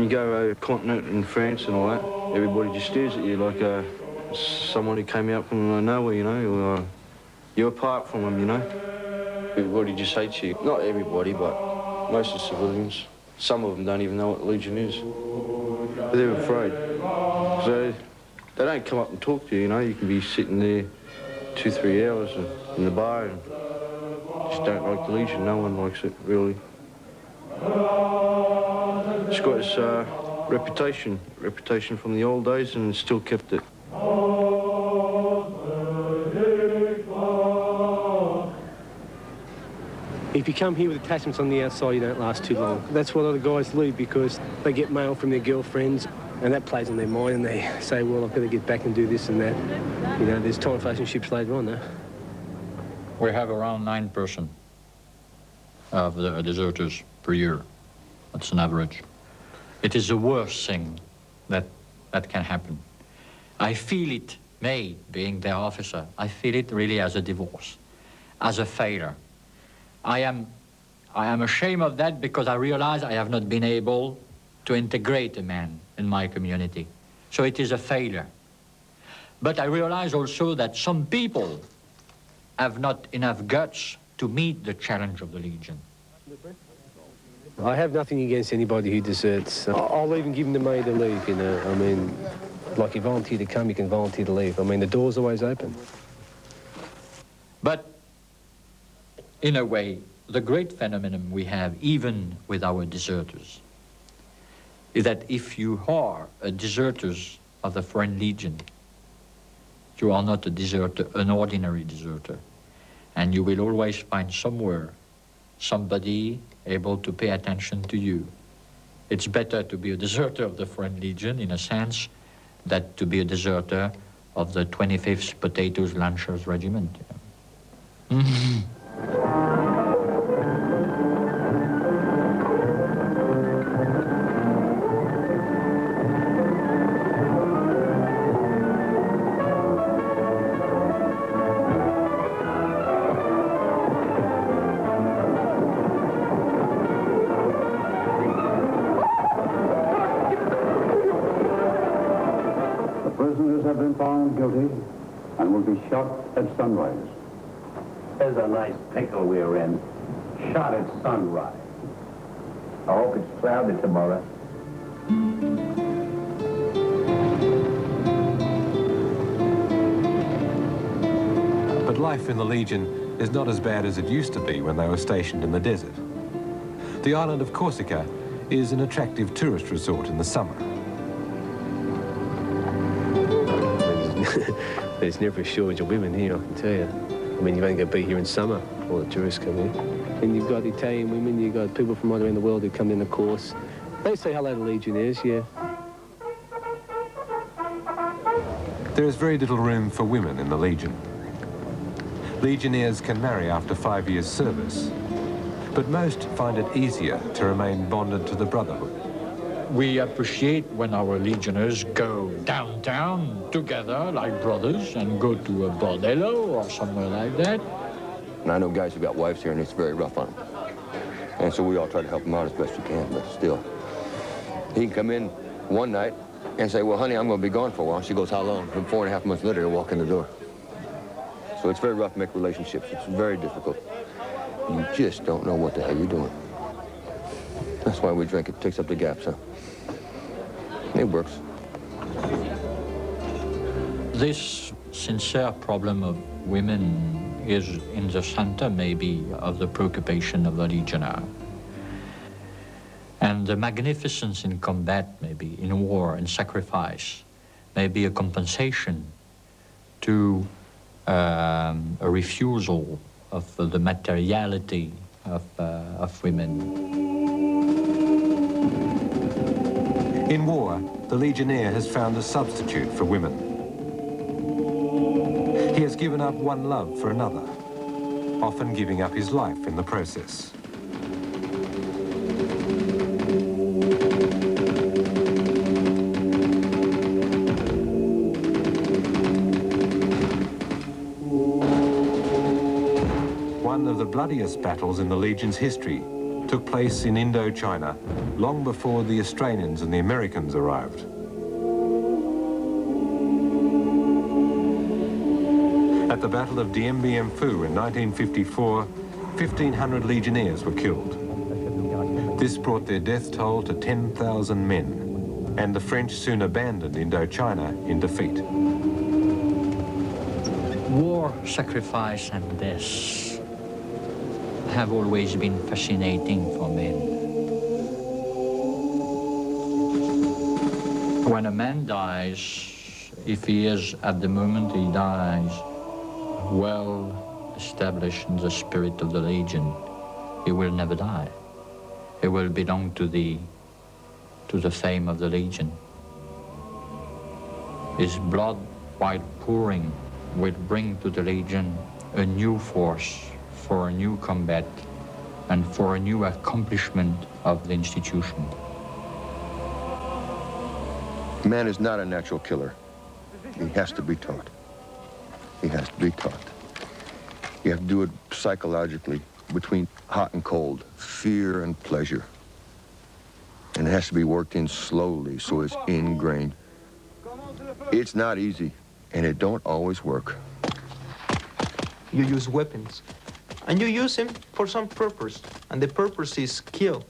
You go over a continent in France and all that, everybody just stares at you like someone who came out from nowhere, you know, or you're apart from them, you know. Everybody just hates you. Not everybody, but most of the civilians. Some of them don't even know what Legion is. They're afraid. So they don't come up and talk to you, you know. You can be sitting there 2-3 hours in the bar and just don't like the Legion. No one likes it, really. It's got its reputation from the old days, and it's still kept it. If you come here with attachments on the outside, you don't last too long. That's why a lot of guys leave, because they get mail from their girlfriends, and that plays on their mind, and they say, well, I've got to get back and do this and that. You know, there's time flashing ships later on, though. We have around 9% of the deserters per year. That's an average. It is the worst thing that can happen. I feel it, me, being their officer, I feel it really as a divorce, as a failure. I am ashamed of that because I realize I have not been able to integrate a man in my community. So it is a failure. But I realize also that some people have not enough guts to meet the challenge of the Legion. I have nothing against anybody who deserts. I'll even give them the money to leave, you know. I mean, like you volunteer to come, you can volunteer to leave. I mean, the door's always open. But in a way, the great phenomenon we have, even with our deserters, is that if you are a deserter of the French Légion, you are not a deserter, an ordinary deserter. And you will always find somewhere somebody able to pay attention to you. It's better to be a deserter of the French Légion, in a sense, than to be a deserter of the 25th Potatoes Lancers Regiment. And will be shot at sunrise. There's a nice pickle we're in. Shot at sunrise. I hope it's cloudy tomorrow. But life in the Legion is not as bad as it used to be when they were stationed in the desert. The island of Corsica is an attractive tourist resort in the summer. There's never a shortage of women here, I can tell you. I mean, you've only got to be here in summer, all the tourists come in. And you've got Italian women, you've got people from right around the world who come in the course. They say hello to Legionnaires, yeah. There is very little room for women in the Legion. Legionnaires can marry after 5 years' service, but most find it easier to remain bonded to the Brotherhood. We appreciate when our Legionnaires go downtown together like brothers and go to a bordello or somewhere like that. And I know guys who got wives here and it's very rough on them. And so we all try to help them out as best we can, but still. He can come in one night and say, well, honey, I'm going to be gone for a while. She goes, how long? And 4.5 months later, he'll walk in the door. So it's very rough to make relationships. It's very difficult. You just don't know what the hell you're doing. That's why we drink. It takes up the gaps, huh? It works. This sincere problem of women is in the center, maybe, of the preoccupation of the Legionnaire. And the magnificence in combat, maybe, in war, in sacrifice, may be a compensation to a refusal of the materiality of women. In war, the Legionnaire has found a substitute for women. He has given up one love for another, often giving up his life in the process. One of the bloodiest battles in the Legion's history took place in Indochina long before the Australians and the Americans arrived. At the Battle of Dien Bien Phu in 1954, 1,500 Legionnaires were killed. This brought their death toll to 10,000 men, and the French soon abandoned Indochina in defeat. War, sacrifice, and death have always been fascinating for men. When a man dies, if he is at the moment he dies well established in the spirit of the Legion, he will never die. He will belong to the fame of the Legion. His blood, while pouring, will bring to the Legion a new force for a new combat and for a new accomplishment of the institution. Man is not a natural killer. He has to be taught. He has to be taught. You have to do it psychologically, between hot and cold, fear and pleasure. And it has to be worked in slowly so it's ingrained. It's not easy, and it don't always work. You use weapons, and you use them for some purpose, and the purpose is kill.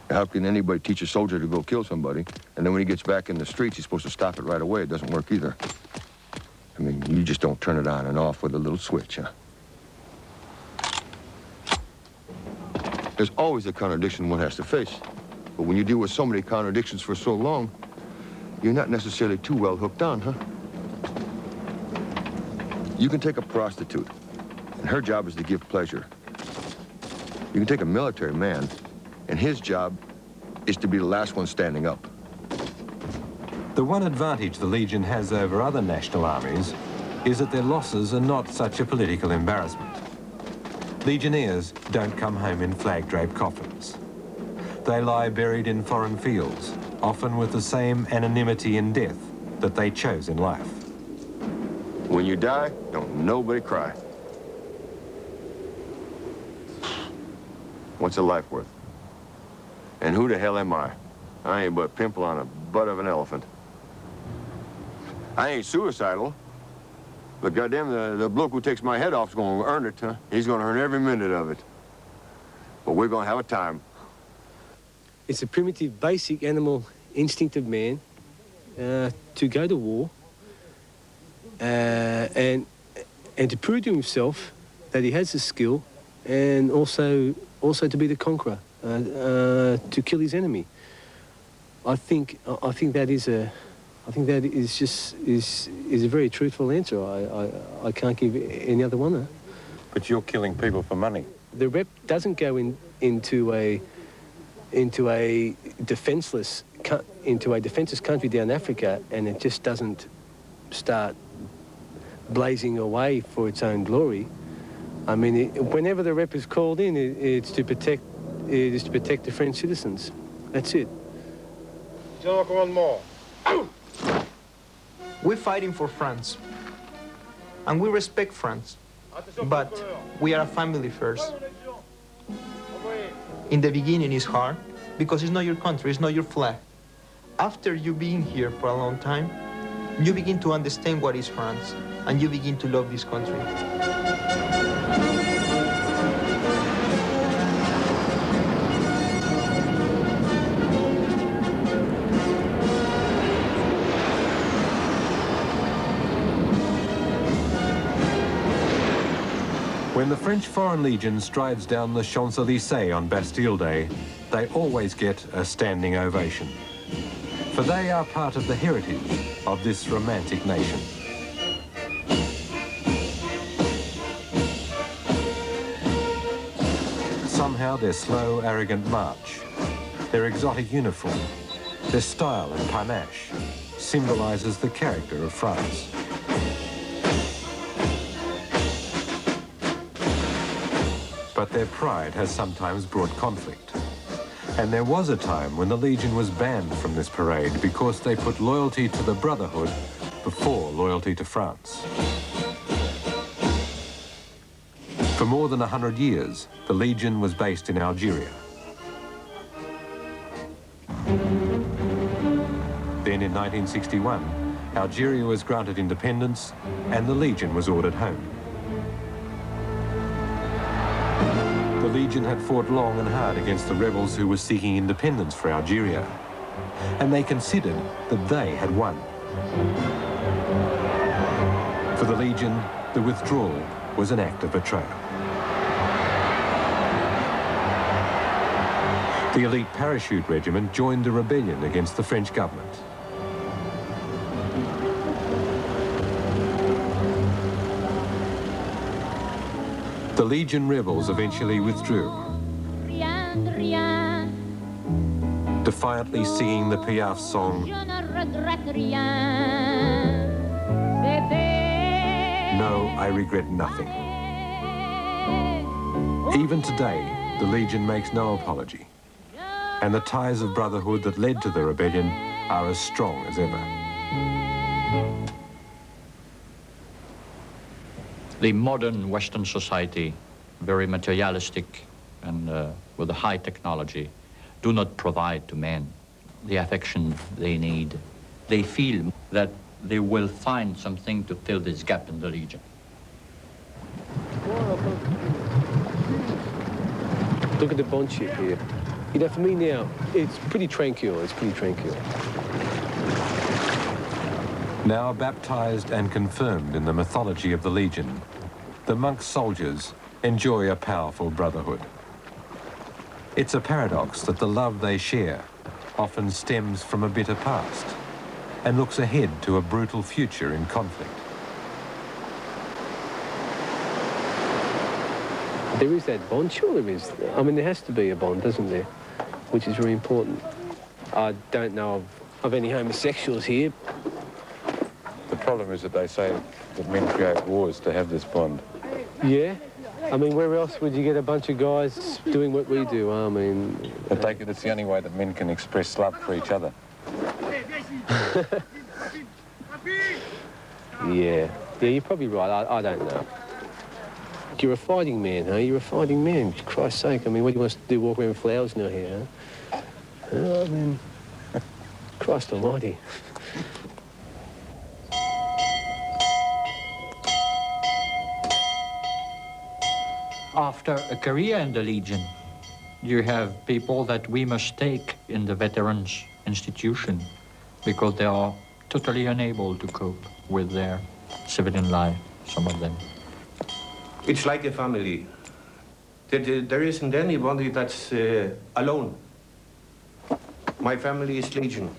How can anybody teach a soldier to go kill somebody, and then when he gets back in the streets, he's supposed to stop it right away? It doesn't work either. I mean, you just don't turn it on and off with a little switch, huh? There's always a contradiction one has to face. But when you deal with so many contradictions for so long, you're not necessarily too well hooked on, huh? You can take a prostitute, and her job is to give pleasure. You can take a military man, and his job is to be the last one standing up. The one advantage the Legion has over other national armies is that their losses are not such a political embarrassment. Legionnaires don't come home in flag-draped coffins. They lie buried in foreign fields, often with the same anonymity in death that they chose in life. When you die, don't nobody cry. What's a life worth? And who the hell am I? I ain't but a pimple on a butt of an elephant. I ain't suicidal. But goddamn, the bloke who takes my head off is going to earn it, huh? He's going to earn every minute of it. But we're going to have a time. It's a primitive, basic animal instinct of man to go to war and to prove to himself that he has the skill, and also to be the conqueror, to kill his enemy. I think that is a very truthful answer. I can't give any other one. But you're killing people for money. The rep doesn't go into a defenseless country down Africa, and it just doesn't start blazing away for its own glory. I mean, whenever the rep is called in, it is to protect the French citizens. That's it. We're fighting for France, and we respect France, but we are a family first. In the beginning, it's hard, because it's not your country, it's not your flag. After you being here for a long time, you begin to understand what is France, and you begin to love this country. When the French Foreign Legion strides down the Champs-Élysées on Bastille Day, they always get a standing ovation. For they are part of the heritage of this romantic nation. Somehow their slow, arrogant march, their exotic uniform, their style and panache symbolizes the character of France. But their pride has sometimes brought conflict. And there was a time when the Legion was banned from this parade because they put loyalty to the Brotherhood before loyalty to France. For more than 100 years, the Legion was based in Algeria. Then in 1961, Algeria was granted independence and the Legion was ordered home. The Legion had fought long and hard against the rebels who were seeking independence for Algeria, and they considered that they had won. For the Legion, the withdrawal was an act of betrayal. The elite parachute regiment joined the rebellion against the French government. The Legion rebels eventually withdrew, defiantly singing the Piaf song, "No, I regret nothing." Even today, the Legion makes no apology, and the ties of brotherhood that led to the rebellion are as strong as ever. The modern Western society, very materialistic and with a high technology, do not provide to men the affection they need. They feel that they will find something to fill this gap in the Legion. Look at the bond ship here. You know, for me now, it's pretty tranquil. It's pretty tranquil. Now baptized and confirmed in the mythology of the Legion, the monk soldiers enjoy a powerful brotherhood. It's a paradox that the love they share often stems from a bitter past and looks ahead to a brutal future in conflict. There is that bond, sure there is. I mean, there has to be a bond, doesn't there? Which is very important. I don't know of any homosexuals here. The problem is that they say that men create wars to have this bond. Yeah? I mean, where else would you get a bunch of guys doing what we do? I mean... I take it it's the only way that men can express love for each other. Yeah, you're probably right. I don't know. You're a fighting man, huh? You're a fighting man. For Christ's sake, I mean, what do you want us to do, walk around with flowers in our hair, huh? I mean, Christ almighty. After a career in the Legion, you have people that we must take in the veterans institution because they are totally unable to cope with their civilian life, some of them. It's like a family. There isn't anybody that's alone. My family is Legion.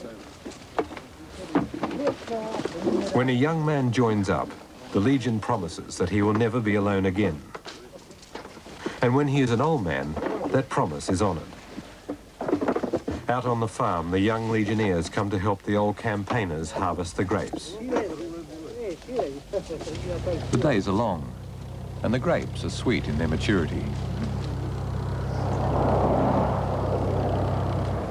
When a young man joins up, the Legion promises that he will never be alone again. And when he is an old man, that promise is honoured. Out on the farm, the young Legionnaires come to help the old campaigners harvest the grapes. The days are long, and the grapes are sweet in their maturity.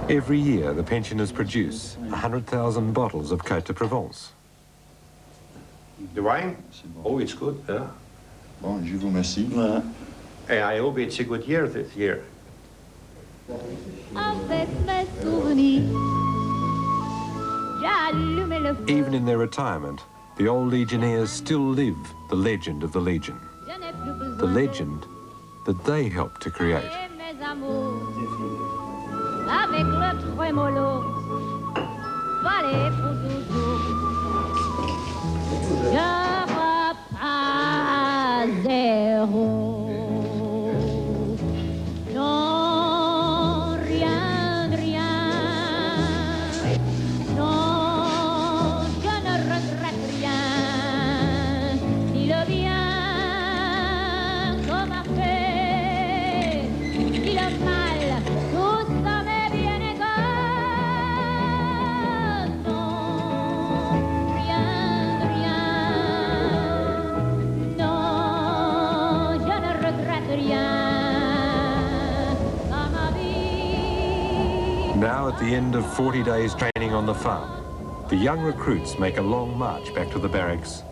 Every year, the pensioners produce 100,000 bottles of Côte de Provence. The wine? Oh, it's good, yeah. Bon, je vous remercie. And I hope it's a good year this year. Even in their retirement, the old Legionnaires still live the legend of the Legion. The legend that they helped to create. Avec le trémolo, fallait pour toujours. Je repars à zéro. Non, rien de rien. Non, je ne regrette rien. Ni le bien qu'on m'a fait, ni le mal, tout ça m'est bien égal. Non, rien de rien. Non, je ne regrette rien. Dans ma vie. Now, at the end of 40 days training on the farm, the young recruits make a long march back to the barracks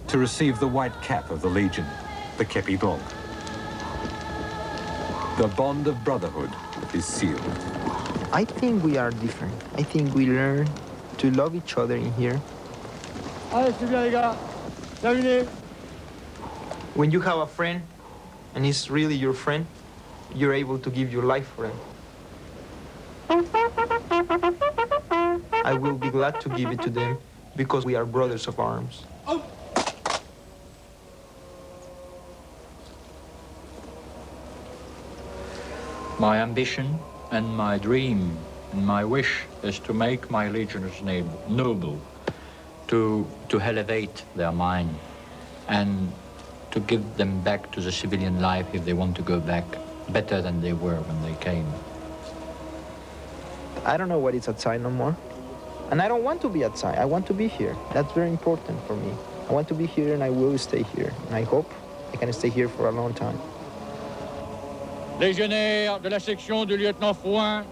to receive the white cap of the Legion, the Kepi Blanc. The bond of brotherhood is sealed. I think we are different. I think we learn to love each other in here. When you have a friend, and he's really your friend, you're able to give your life for him. I will be glad to give it to them because we are brothers of arms. My ambition and my dream and my wish is to make my legioners noble, to elevate their mind and to give them back to the civilian life if they want to go back better than they were when they came. I don't know what is outside no more. And I don't want to be outside. I want to be here. That's very important for me. I want to be here and I will stay here. And I hope I can stay here for a long time. Légionnaires de la section du lieutenant Frouin,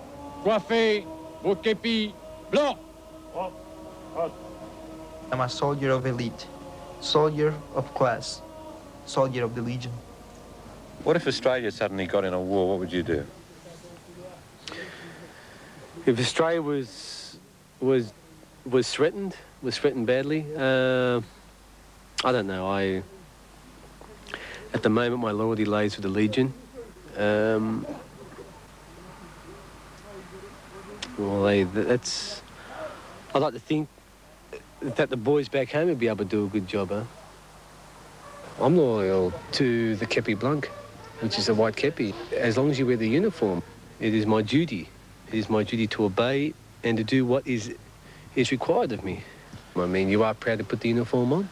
coiffez vos képis blancs. I'm a soldier of elite, soldier of class, soldier of the Legion. What if Australia suddenly got in a war? What would you do? If Australia was threatened badly, I don't know. At the moment, my loyalty lays with the Legion. Well, that's. I'd like to think that the boys back home would be able to do a good job, huh? I'm loyal to the kepi blanc, which is a white kepi. As long as you wear the uniform, it is my duty. It is my duty to obey and to do what is required of me. I mean, you are proud to put the uniform on.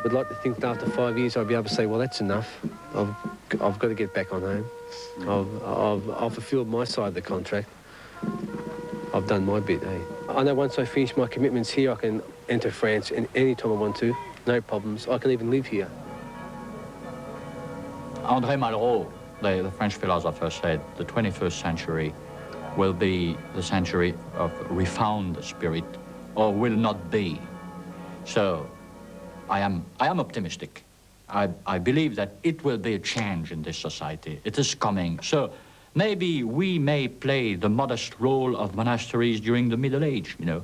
I'd like to think that after 5 years I'll be able to say, well, that's enough. I've got to get back on home. I've fulfilled my side of the contract. I've done my bit, eh? I know once I finish my commitments here, I can enter France any time I want to. No problems. I can even live here. André Malraux, the French philosopher, said the 21st century will be the century of refound spirit, or will not be. So I am optimistic. I believe that it will be a change in this society. It is coming. So maybe we may play the modest role of monasteries during the Middle Age, you know.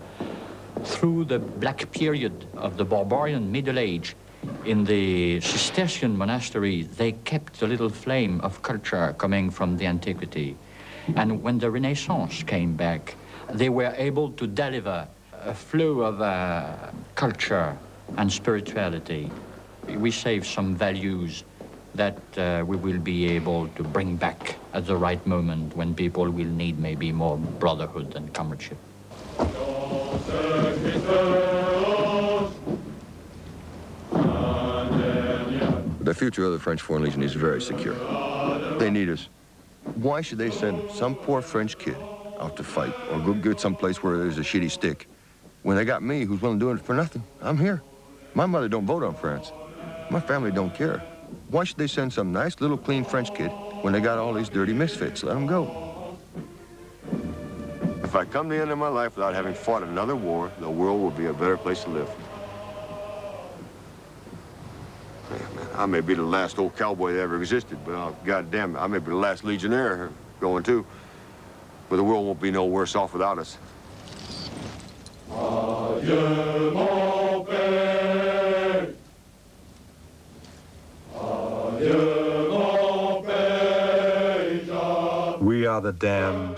Through the black period of the barbarian Middle Age, in the Cistercian monasteries, they kept the little flame of culture coming from the antiquity. And when the Renaissance came back, they were able to deliver a flow of culture and spirituality. We save some values that we will be able to bring back at the right moment when people will need maybe more brotherhood and comradeship. The future of the French Foreign Legion is very secure. They need us. Why should they send some poor French kid out to fight or go get someplace where there's a shitty stick when they got me who's willing to do it for nothing? I'm here. My mother don't vote on France. My family don't care. Why should they send some nice little clean French kid when they got all these dirty misfits? Let them go. If I come to the end of my life without having fought another war, the world will be a better place to live. Yeah, man, I may be the last old cowboy that ever existed, but goddamn it, I may be the last legionnaire going too. But the world won't be no worse off without us. Adieu, mon père. Adieu, mon père. We are the damned.